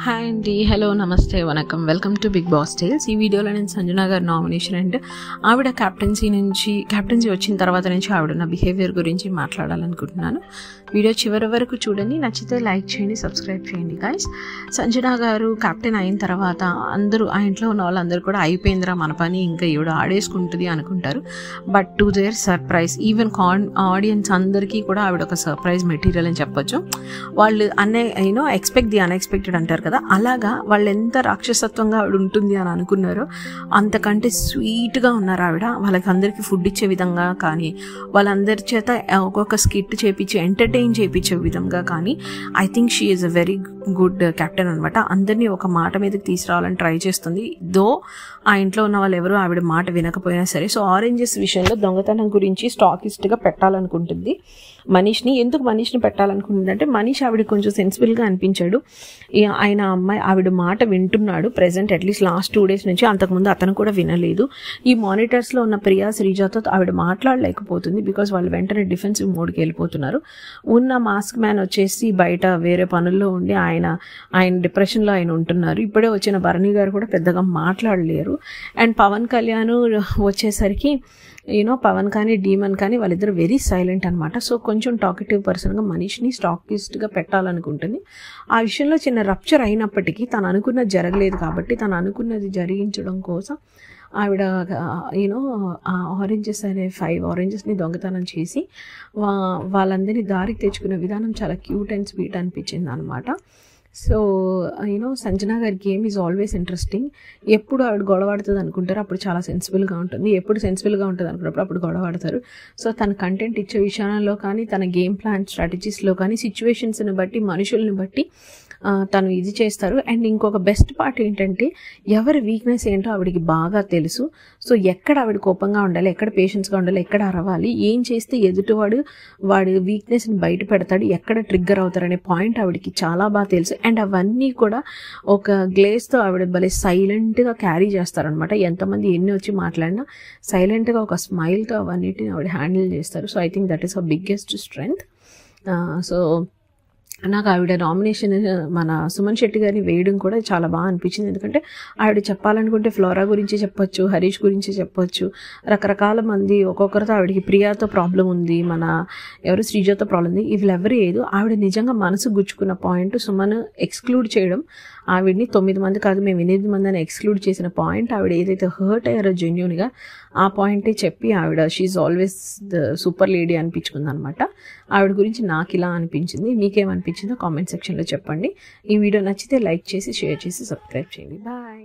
Hi అండి, hello, నమస్తే, వనకం, welcome to Bigg Boss tales. ఈ వీడియోలో నేను సంజన గారి నామినేషన్ అండ్ ఆవిడ క్యాప్టెన్సీ వచ్చిన తర్వాత నుంచి ఆవిడ బిహేవియర్ గురించి మాట్లాడాలనుకుంటున్నాను. వీడియో చివరి వరకు చూడండి, నచ్చితే లైక్ చేయండి, సబ్స్క్రైబ్ చేయండి గైస్. సంజన గారు క్యాప్టెన్ అయిన తర్వాత అందరూ ఆ ఇంట్లో ఉన్న వాళ్ళందరూ కూడా అయిపోయిందిరా మన పని, ఇంకా ఈవిడ ఆడేసుకుంటుంది అనుకుంటారు. But to their surprise, even audience అందరికీ కూడా ఆవిడ ఒక సర్ప్రైజ్ మెటీరియల్ అని చెప్పొచ్చు. వాళ్ళు ఎక్స్పెక్ట్ ది అన్ఎక్స్పెక్టెడ్ అంటారు కదా, అలాగా వాళ్ళు ఎంత రాక్షసత్వంగా ఆవిడ ఉంటుంది అని అనుకున్నారో అంతకంటే స్వీట్గా ఉన్నారు ఆవిడ. వాళ్ళకి అందరికీ ఫుడ్ ఇచ్చే విధంగా కానీ, వాళ్ళందరి చేత ఒక్కొక్క స్కిట్ చేపించి ఎంటర్టైన్ చేయించే విధంగా కానీ, I think she is a very good captain అనమాట. అందరినీ ఒక మాట మీదకి తీసుకురావాలని ట్రై చేస్తుంది. దో ఆ ఇంట్లో ఉన్న వాళ్ళు ఎవరు ఆవిడ మాట వినకపోయినా సరే. సో ఆరెంజెస్ విషయంలో దొంగతనం గురించి స్టాకిస్ట్గా పెట్టాలనుకుంటుంది మనీష్ని. ఎందుకు మనీష్ని పెట్టాలనుకుంటుంది అంటే, మనీష్ ఆవిడ కొంచెం సెన్సిబుల్గా అనిపించాడు. ఆయన అమ్మాయి ఆవిడ మాట వింటున్నాడు ప్రెసెంట్, అట్లీస్ట్ లాస్ట్ 2 days నుంచి. అంతకుముందు అతను కూడా వినలేదు. ఈ మానిటర్స్లో ఉన్న ప్రియా శ్రీజాతో ఆవిడ మాట్లాడలేకపోతుంది, బికాజ్ వాళ్ళు వెంటనే డిఫెన్సివ్ మోడ్కి వెళ్ళిపోతున్నారు. ఉన్న మాస్క్ మ్యాన్ వచ్చేసి బయట వేరే పనుల్లో ఉండి ఆయన డిప్రెషన్లో ఆయన ఉంటున్నారు. ఇప్పుడే వచ్చిన భరణి గారు కూడా పెద్దగా మాట్లాడలేరు. అండ్ పవన్ కళ్యాణ్ వచ్చేసరికి పవన్ కానీ డీమన్ కానీ వాళ్ళిద్దరు వెరీ సైలెంట్ అనమాట. సో కొంచెం టాకెటివ్ పర్సన్గా మనీష్ని స్టాకిస్ట్గా పెట్టాలనుకుంటుంది. ఆ విషయంలో చిన్న రప్చర్ అయినప్పటికీ తను అనుకున్నది జరగలేదు కాబట్టి తను అనుకున్నది జరిగించడం కోసం ఆవిడ ఆరెంజెస్ అనే 5 ఆరెంజెస్ని దొంగతనం చేసి వాళ్ళందరినీ దారికి తెచ్చుకునే విధానం చాలా క్యూట్ అండ్ స్వీట్ అనిపించింది అనమాట. సో సంజన గారి గేమ్ ఈజ్ ఆల్వేస్ ఇంట్రెస్టింగ్. ఎప్పుడు ఆవిడ గొడవాడుతుంది అనుకుంటారు అప్పుడు చాలా సెన్సిబుల్గా ఉంటుంది, ఎప్పుడు సెన్సిబుల్గా ఉంటుంది అనుకున్నప్పుడు అప్పుడు గొడవాడతారు. సో తన కంటెంట్ ఇచ్చే విషయాల్లో కానీ, తన గేమ్ ప్లాన్ స్ట్రాటజీస్లో కానీ, సిచ్యువేషన్స్ని బట్టి, మనుషుల్ని బట్టి తను ఇది చేస్తారు. అండ్ ఇంకొక బెస్ట్ పార్ట్ ఏంటంటే, ఎవరి వీక్నెస్ ఏంటో ఆవిడకి బాగా తెలుసు. సో ఎక్కడ ఆవిడ కోపంగా ఉండాలి, ఎక్కడ పేషెన్స్గా ఉండాలి, ఎక్కడ అరవాలి, ఏం చేస్తే వాడి వీక్నెస్ని బయట పెడతాడు, ఎక్కడ ట్రిగ్గర్ అవుతారనే పాయింట్ ఆవిడకి చాలా బాగా తెలుసు. అండ్ అవన్నీ కూడా ఒక గ్లేస్తో ఆవిడ భలే సైలెంట్గా క్యారీ చేస్తారనమాట. ఎంతమంది ఎన్ని వచ్చి మాట్లాడినా సైలెంట్గా ఒక స్మైల్తో అవన్నిటిని ఆవిడ హ్యాండిల్ చేస్తారు. So I think that is a biggest strength. So నాకు ఆవిడ నామినేషన్ మన సుమన్ శెట్టి గారిని వేయడం కూడా చాలా బాగా అనిపించింది. ఎందుకంటే ఆవిడ చెప్పాలనుకుంటే ఫ్లోరా గురించి చెప్పొచ్చు, హరీష్ గురించి చెప్పొచ్చు, రకరకాల మంది ఒక్కొక్కరితో ఆవిడకి ప్రియాతో ప్రాబ్లం ఉంది, ఎవరు శ్రీజాతో ప్రాబ్లం ఉంది, వీళ్ళెవరు ఏదో ఆవిడ నిజంగా మనసు గుచ్చుకున్న పాయింట్ సుమన్ ఎక్స్క్లూడ్ చేయడం, ఆవిడ్ని 9 మంది కాదు మేము 8 మంది అని ఎక్స్క్లూడ్ చేసిన పాయింట్, ఆవిడ ఏదైతే హర్ట్ అయ్యారో జెన్యూన్గా ఆ పాయింటే చెప్పి ఆవిడ she always the super lady అనిపించుకుంది అనమాట. ఆవిడ గురించి నాకు ఇలా అనిపించింది. మీకేమనిపించిందో కామెంట్ సెక్షన్లో చెప్పండి. ఈ వీడియో నచ్చితే లైక్ చేసి, షేర్ చేసి, సబ్స్క్రైబ్ చేయండి. బాయ్.